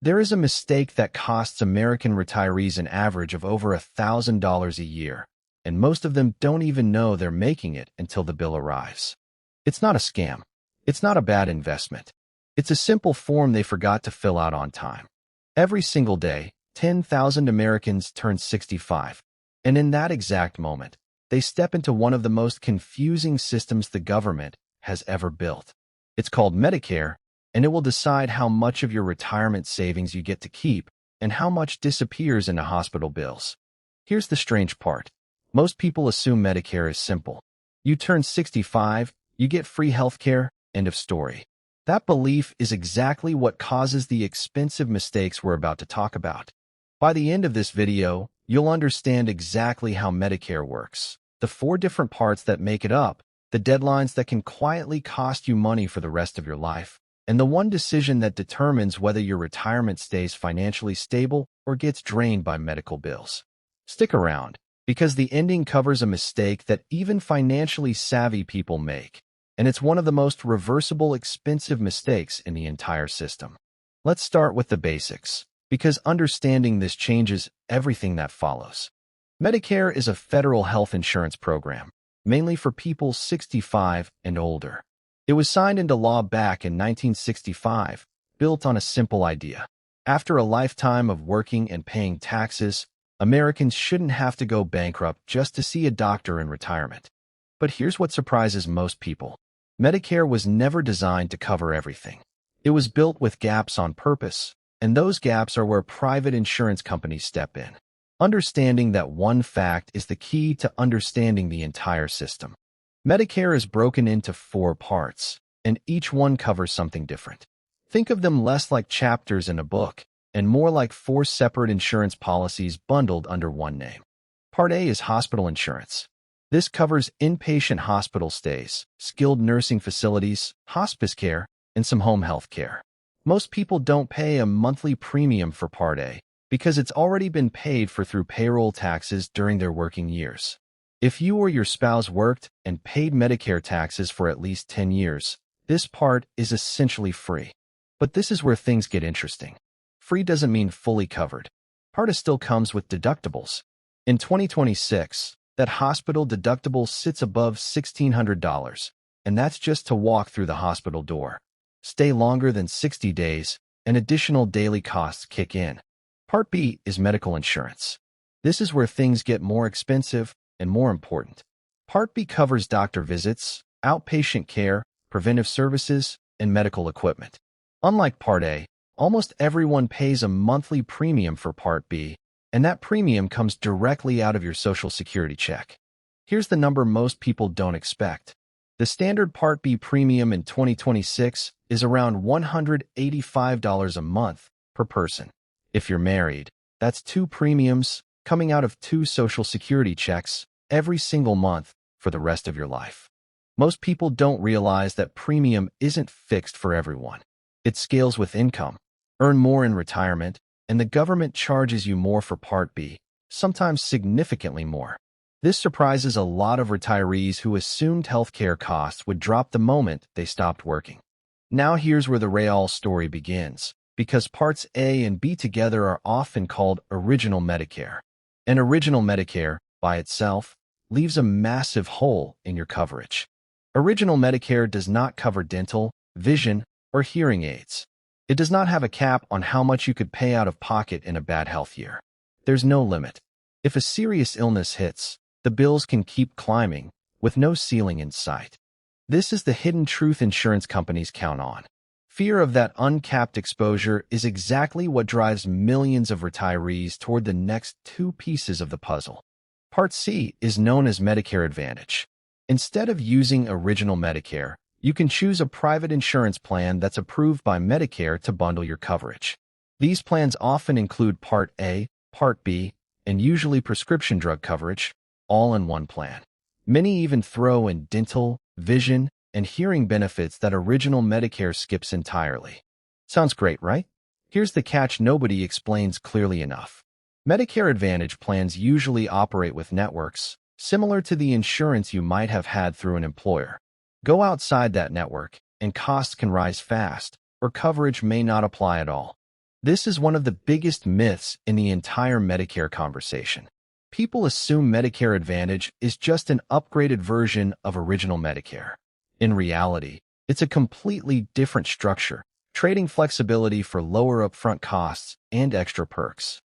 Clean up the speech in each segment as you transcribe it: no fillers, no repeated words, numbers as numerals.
There is a mistake that costs American retirees an average of over $1,000 a year, and most of them don't even know they're making it until the bill arrives. It's not a scam. It's not a bad investment. It's a simple form they forgot to fill out on time. Every single day, 10,000 Americans turn 65, and in that exact moment, they step into one of the most confusing systems the government has ever built. It's called Medicare, and it will decide how much of your retirement savings you get to keep and how much disappears into hospital bills. Here's the strange part. Most people assume Medicare is simple. You turn 65, you get free healthcare, end of story. That belief is exactly what causes the expensive mistakes we're about to talk about. By the end of this video, you'll understand exactly how Medicare works, the 4 different parts that make it up, the deadlines that can quietly cost you money for the rest of your life, and the one decision that determines whether your retirement stays financially stable or gets drained by medical bills. Stick around, because the ending covers a mistake that even financially savvy people make, and it's one of the most reversible, expensive mistakes in the entire system. Let's start with the basics, because understanding this changes everything that follows. Medicare is a federal health insurance program, mainly for people 65 and older. It was signed into law back in 1965, built on a simple idea. After a lifetime of working and paying taxes, Americans shouldn't have to go bankrupt just to see a doctor in retirement. But here's what surprises most people. Medicare was never designed to cover everything. It was built with gaps on purpose, and those gaps are where private insurance companies step in. Understanding that one fact is the key to understanding the entire system. Medicare is broken into 4 parts, and each one covers something different. Think of them less like chapters in a book, and more like 4 separate insurance policies bundled under one name. Part A is hospital insurance. This covers inpatient hospital stays, skilled nursing facilities, hospice care, and some home health care. Most people don't pay a monthly premium for Part A because it's already been paid for through payroll taxes during their working years. If you or your spouse worked and paid Medicare taxes for at least 10 years, this part is essentially free. But this is where things get interesting. Free doesn't mean fully covered. Part A still comes with deductibles. In 2026, that hospital deductible sits above $1,600, and that's just to walk through the hospital door. Stay longer than 60 days, and additional daily costs kick in. Part B is medical insurance. This is where things get more expensive and more important. Part B covers doctor visits, outpatient care, preventive services, and medical equipment. Unlike Part A, almost everyone pays a monthly premium for Part B, and that premium comes directly out of your Social Security check. Here's the number most people don't expect. The standard Part B premium in 2026 is around $185 a month per person. If you're married, that's 2 premiums coming out of 2 Social Security checks every single month for the rest of your life. Most people don't realize that premium isn't fixed for everyone. It scales with income. Earn more in retirement, and the government charges you more for Part B, sometimes significantly more. This surprises a lot of retirees who assumed healthcare costs would drop the moment they stopped working. Now here's where the real story begins, because Parts A and B together are often called Original Medicare. And Original Medicare, by itself, leaves a massive hole in your coverage. Original Medicare does not cover dental, vision, or hearing aids. It does not have a cap on how much you could pay out of pocket in a bad health year. There's no limit. If a serious illness hits, the bills can keep climbing, with no ceiling in sight. This is the hidden truth insurance companies count on. Fear of that uncapped exposure is exactly what drives millions of retirees toward the next 2 pieces of the puzzle. Part C is known as Medicare Advantage. Instead of using Original Medicare, you can choose a private insurance plan that's approved by Medicare to bundle your coverage. These plans often include Part A, Part B, and usually prescription drug coverage, all in one plan. Many even throw in dental, vision, and hearing benefits that Original Medicare skips entirely. Sounds great, right? Here's the catch nobody explains clearly enough. Medicare Advantage plans usually operate with networks, similar to the insurance you might have had through an employer. Go outside that network, and costs can rise fast, or coverage may not apply at all. This is one of the biggest myths in the entire Medicare conversation. People assume Medicare Advantage is just an upgraded version of original Medicare. In reality, it's a completely different structure, trading flexibility for lower upfront costs and extra perks.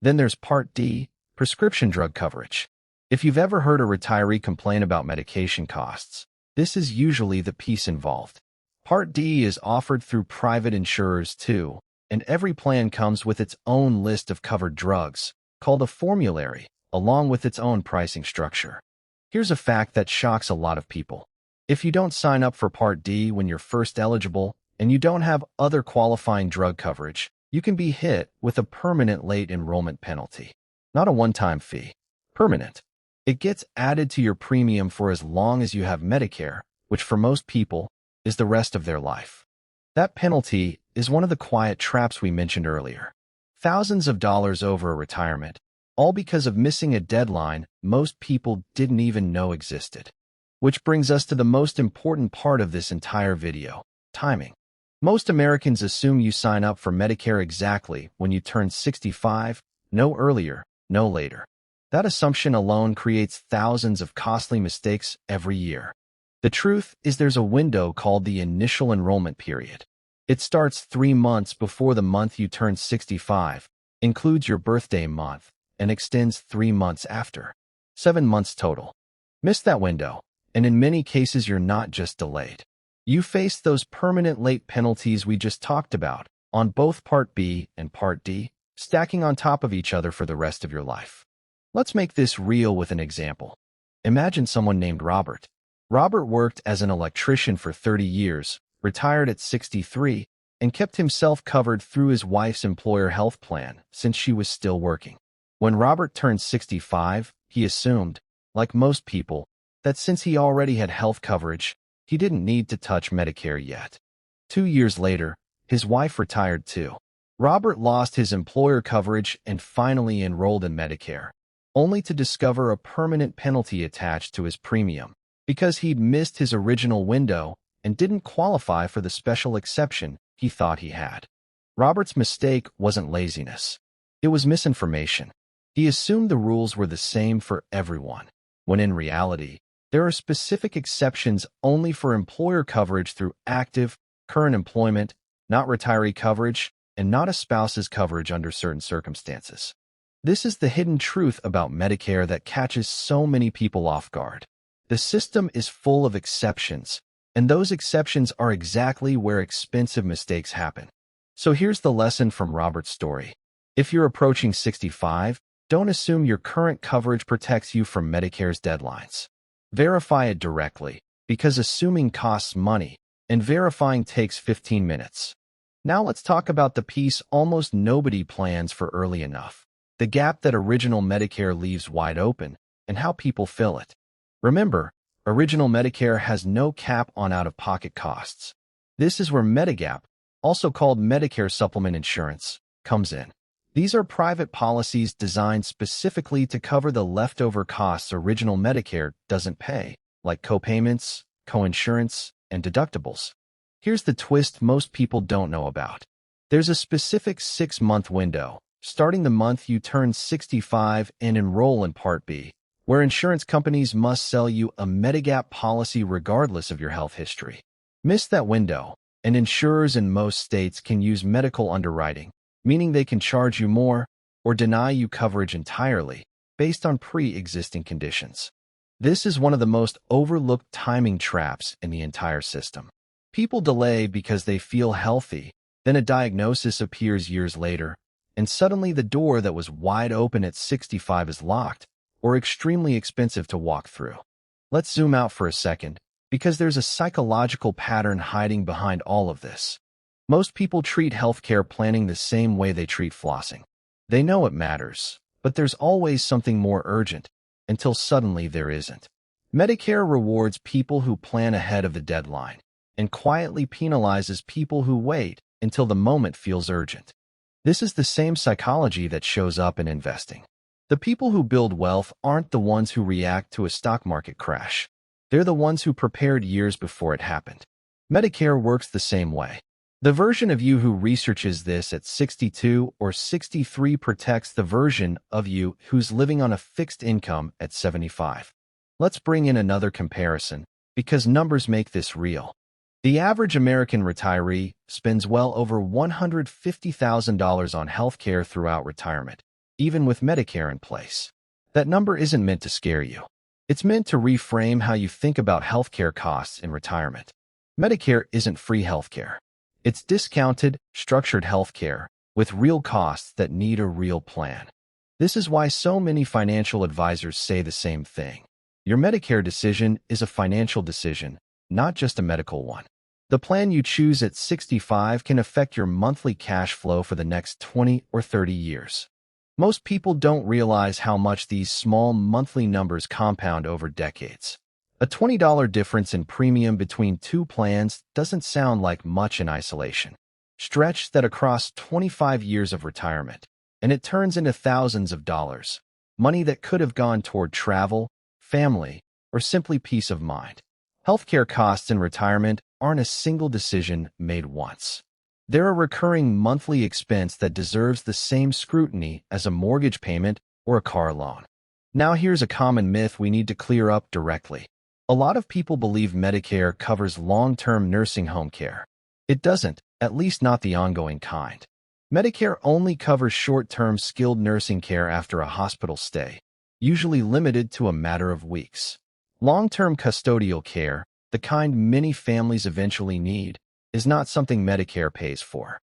Then there's Part D, prescription drug coverage. If you've ever heard a retiree complain about medication costs, this is usually the piece involved. Part D is offered through private insurers too, and every plan comes with its own list of covered drugs, called a formulary, along with its own pricing structure. Here's a fact that shocks a lot of people. If you don't sign up for Part D when you're first eligible, and you don't have other qualifying drug coverage, you can be hit with a permanent late enrollment penalty. Not a one-time fee. Permanent. It gets added to your premium for as long as you have Medicare, which for most people is the rest of their life. That penalty is one of the quiet traps we mentioned earlier. Thousands of dollars over a retirement, all because of missing a deadline most people didn't even know existed. Which brings us to the most important part of this entire video, timing. Most Americans assume you sign up for Medicare exactly when you turn 65, no earlier, no later. That assumption alone creates thousands of costly mistakes every year. The truth is there's a window called the Initial Enrollment Period. It starts 3 months before the month you turn 65, includes your birthday month, and extends 3 months after. 7 months total. Miss that window, and in many cases you're not just delayed. You face those permanent late penalties we just talked about, on both Part B and Part D, stacking on top of each other for the rest of your life. Let's make this real with an example. Imagine someone named Robert. Robert worked as an electrician for 30 years, retired at 63, and kept himself covered through his wife's employer health plan since she was still working. When Robert turned 65, he assumed, like most people, that since he already had health coverage, he didn't need to touch Medicare yet. 2 years later, his wife retired too. Robert lost his employer coverage and finally enrolled in Medicare, only to discover a permanent penalty attached to his premium, because he'd missed his original window and didn't qualify for the special exception he thought he had. Robert's mistake wasn't laziness. It was misinformation. He assumed the rules were the same for everyone, when in reality, there are specific exceptions only for employer coverage through active, current employment, not retiree coverage, and not a spouse's coverage under certain circumstances. This is the hidden truth about Medicare that catches so many people off guard. The system is full of exceptions, and those exceptions are exactly where expensive mistakes happen. So here's the lesson from Robert's story. If you're approaching 65, don't assume your current coverage protects you from Medicare's deadlines. Verify it directly, because assuming costs money, and verifying takes 15 minutes. Now let's talk about the piece almost nobody plans for early enough. The gap that original Medicare leaves wide open, and how people fill it. Remember, original Medicare has no cap on out-of-pocket costs. This is where Medigap, also called Medicare Supplement Insurance, comes in. These are private policies designed specifically to cover the leftover costs original Medicare doesn't pay, like copayments, coinsurance, and deductibles. Here's the twist most people don't know about. There's a specific 6-month window, starting the month you turn 65 and enroll in Part B, where insurance companies must sell you a Medigap policy regardless of your health history. Miss that window, and insurers in most states can use medical underwriting, meaning they can charge you more or deny you coverage entirely based on pre-existing conditions. This is one of the most overlooked timing traps in the entire system. People delay because they feel healthy, then a diagnosis appears years later, and suddenly the door that was wide open at 65 is locked or extremely expensive to walk through. Let's zoom out for a second, because there's a psychological pattern hiding behind all of this. Most people treat healthcare planning the same way they treat flossing. They know it matters, but there's always something more urgent, until suddenly there isn't. Medicare rewards people who plan ahead of the deadline, and quietly penalizes people who wait until the moment feels urgent. This is the same psychology that shows up in investing. The people who build wealth aren't the ones who react to a stock market crash. They're the ones who prepared years before it happened. Medicare works the same way. The version of you who researches this at 62 or 63 protects the version of you who's living on a fixed income at 75. Let's bring in another comparison, because numbers make this real. The average American retiree spends well over $150,000 on healthcare throughout retirement, even with Medicare in place. That number isn't meant to scare you. It's meant to reframe how you think about healthcare costs in retirement. Medicare isn't free healthcare. It's discounted, structured healthcare with real costs that need a real plan. This is why so many financial advisors say the same thing. Your Medicare decision is a financial decision, not just a medical one. The plan you choose at 65 can affect your monthly cash flow for the next 20 or 30 years. Most people don't realize how much these small monthly numbers compound over decades. A $20 difference in premium between two plans doesn't sound like much in isolation. Stretch that across 25 years of retirement, and it turns into thousands of dollars, money that could have gone toward travel, family, or simply peace of mind. Healthcare costs in retirement aren't a single decision made once. They're a recurring monthly expense that deserves the same scrutiny as a mortgage payment or a car loan. Now here's a common myth we need to clear up directly. A lot of people believe Medicare covers long-term nursing home care. It doesn't, at least not the ongoing kind. Medicare only covers short-term skilled nursing care after a hospital stay, usually limited to a matter of weeks. Long-term custodial care, the kind many families eventually need, is not something Medicare pays for.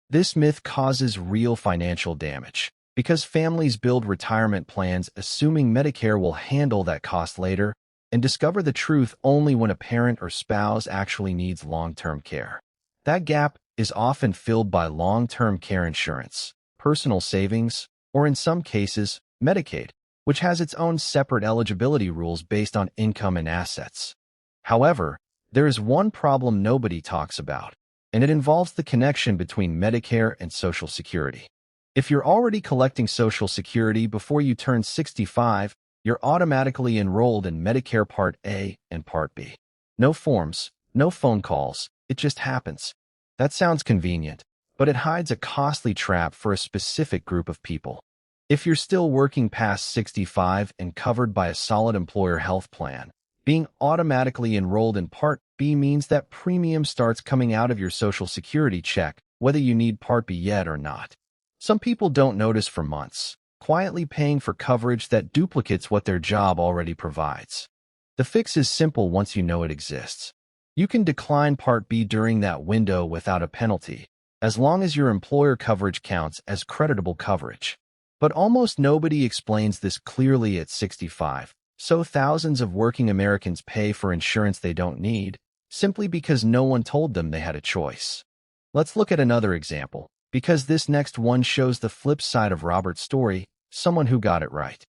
This myth causes real financial damage because families build retirement plans assuming Medicare will handle that cost later and discover the truth only when a parent or spouse actually needs long-term care. That gap is often filled by long-term care insurance, personal savings, or in some cases, Medicaid, which has its own separate eligibility rules based on income and assets. However, there is one problem nobody talks about, and it involves the connection between Medicare and Social Security. If you're already collecting Social Security before you turn 65, you're automatically enrolled in Medicare Part A and Part B. No forms, no phone calls, it just happens. That sounds convenient, but it hides a costly trap for a specific group of people. If you're still working past 65 and covered by a solid employer health plan, being automatically enrolled in Part B means that premium starts coming out of your Social Security check, whether you need Part B yet or not. Some people don't notice for months, quietly paying for coverage that duplicates what their job already provides. The fix is simple once you know it exists. You can decline Part B during that window without a penalty, as long as your employer coverage counts as creditable coverage. But almost nobody explains this clearly at 65, so thousands of working Americans pay for insurance they don't need, simply because no one told them they had a choice. Let's look at another example, because this next one shows the flip side of Robert's story, someone who got it right.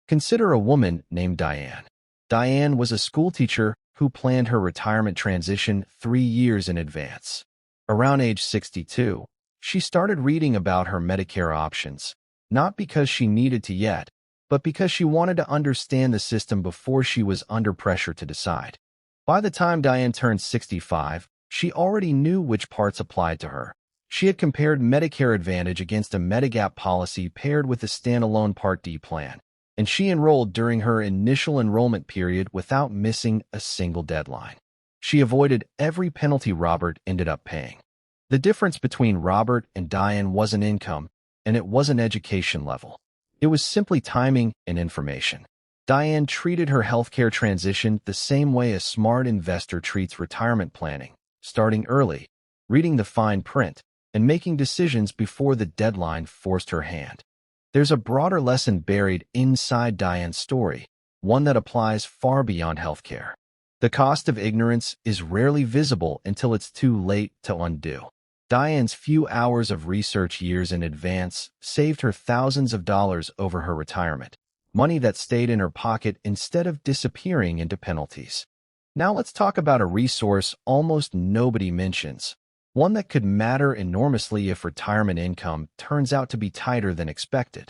Consider a woman named Diane. Diane was a schoolteacher who planned her retirement transition 3 years in advance. Around age 62, she started reading about her Medicare options, not because she needed to yet, but because she wanted to understand the system before she was under pressure to decide. By the time Diane turned 65, she already knew which parts applied to her. She had compared Medicare Advantage against a Medigap policy paired with a standalone Part D plan, and she enrolled during her initial enrollment period without missing a single deadline. She avoided every penalty Robert ended up paying. The difference between Robert and Diane wasn't income, and it wasn't education level. It was simply timing and information. Diane treated her healthcare transition the same way a smart investor treats retirement planning, starting early, reading the fine print, and making decisions before the deadline forced her hand. There's a broader lesson buried inside Diane's story, one that applies far beyond healthcare. The cost of ignorance is rarely visible until it's too late to undo. Diane's few hours of research years in advance saved her thousands of dollars over her retirement, money that stayed in her pocket instead of disappearing into penalties. Now let's talk about a resource almost nobody mentions, one that could matter enormously if retirement income turns out to be tighter than expected.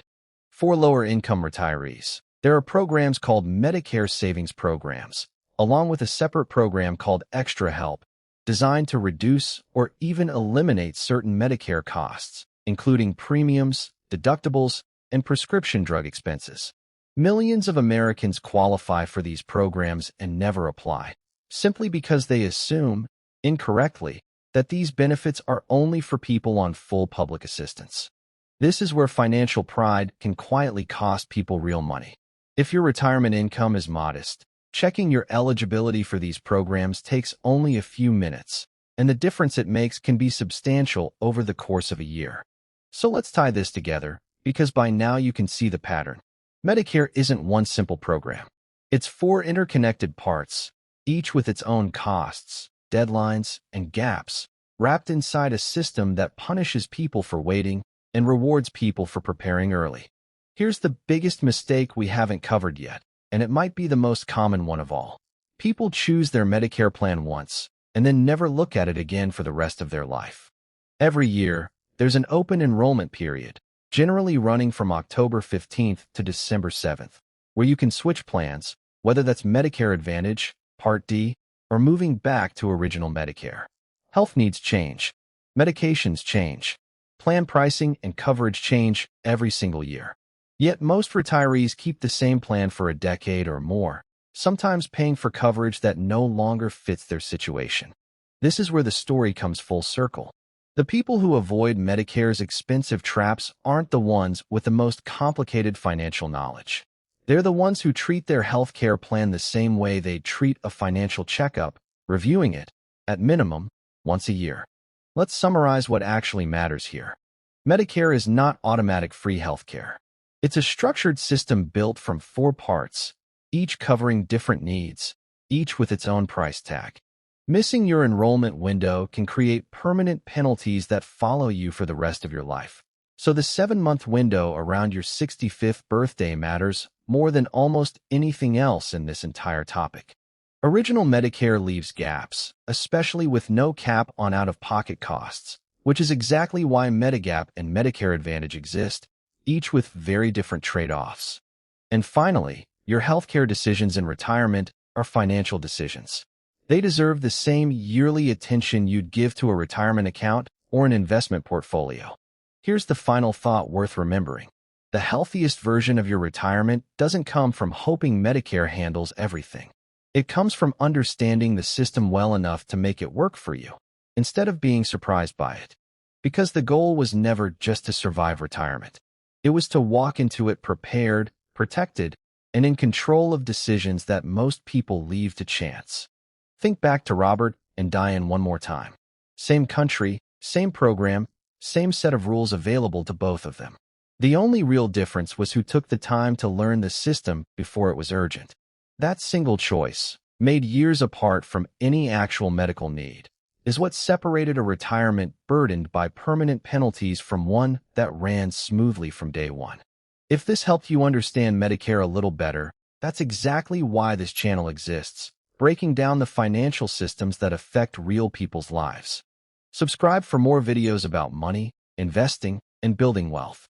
For lower-income retirees, there are programs called Medicare Savings Programs, along with a separate program called Extra Help, designed to reduce or even eliminate certain Medicare costs, including premiums, deductibles, and prescription drug expenses. Millions of Americans qualify for these programs and never apply, simply because they assume, incorrectly, that these benefits are only for people on full public assistance. This is where financial pride can quietly cost people real money. If your retirement income is modest, checking your eligibility for these programs takes only a few minutes, and the difference it makes can be substantial over the course of a year. So let's tie this together, because by now you can see the pattern. Medicare isn't one simple program. It's 4 interconnected parts, each with its own costs, deadlines, and gaps, wrapped inside a system that punishes people for waiting and rewards people for preparing early. Here's the biggest mistake we haven't covered yet, and it might be the most common one of all. People choose their Medicare plan once, and then never look at it again for the rest of their life. Every year, there's an open enrollment period, generally running from October 15th to December 7th, where you can switch plans, whether that's Medicare Advantage, Part D, or moving back to original Medicare. Health needs change. Medications change. Plan pricing and coverage change every single year. Yet most retirees keep the same plan for a decade or more, sometimes paying for coverage that no longer fits their situation. This is where the story comes full circle. The people who avoid Medicare's expensive traps aren't the ones with the most complicated financial knowledge. They're the ones who treat their healthcare plan the same way they treat a financial checkup, reviewing it, at minimum, once a year. Let's summarize what actually matters here. Medicare is not automatic free healthcare. It's a structured system built from 4 parts, each covering different needs, each with its own price tag. Missing your enrollment window can create permanent penalties that follow you for the rest of your life. So the 7-month window around your 65th birthday matters more than almost anything else in this entire topic. Original Medicare leaves gaps, especially with no cap on out-of-pocket costs, which is exactly why Medigap and Medicare Advantage exist, each with very different trade-offs. And finally, your healthcare decisions in retirement are financial decisions. They deserve the same yearly attention you'd give to a retirement account or an investment portfolio. Here's the final thought worth remembering. The healthiest version of your retirement doesn't come from hoping Medicare handles everything. It comes from understanding the system well enough to make it work for you, instead of being surprised by it. Because the goal was never just to survive retirement. It was to walk into it prepared, protected, and in control of decisions that most people leave to chance. Think back to Robert and Diane one more time. Same country, same program, same set of rules available to both of them. The only real difference was who took the time to learn the system before it was urgent. That single choice, made years apart from any actual medical need, is what separated a retirement burdened by permanent penalties from one that ran smoothly from day one. If this helped you understand Medicare a little better, that's exactly why this channel exists, breaking down the financial systems that affect real people's lives. Subscribe for more videos about money, investing, and building wealth.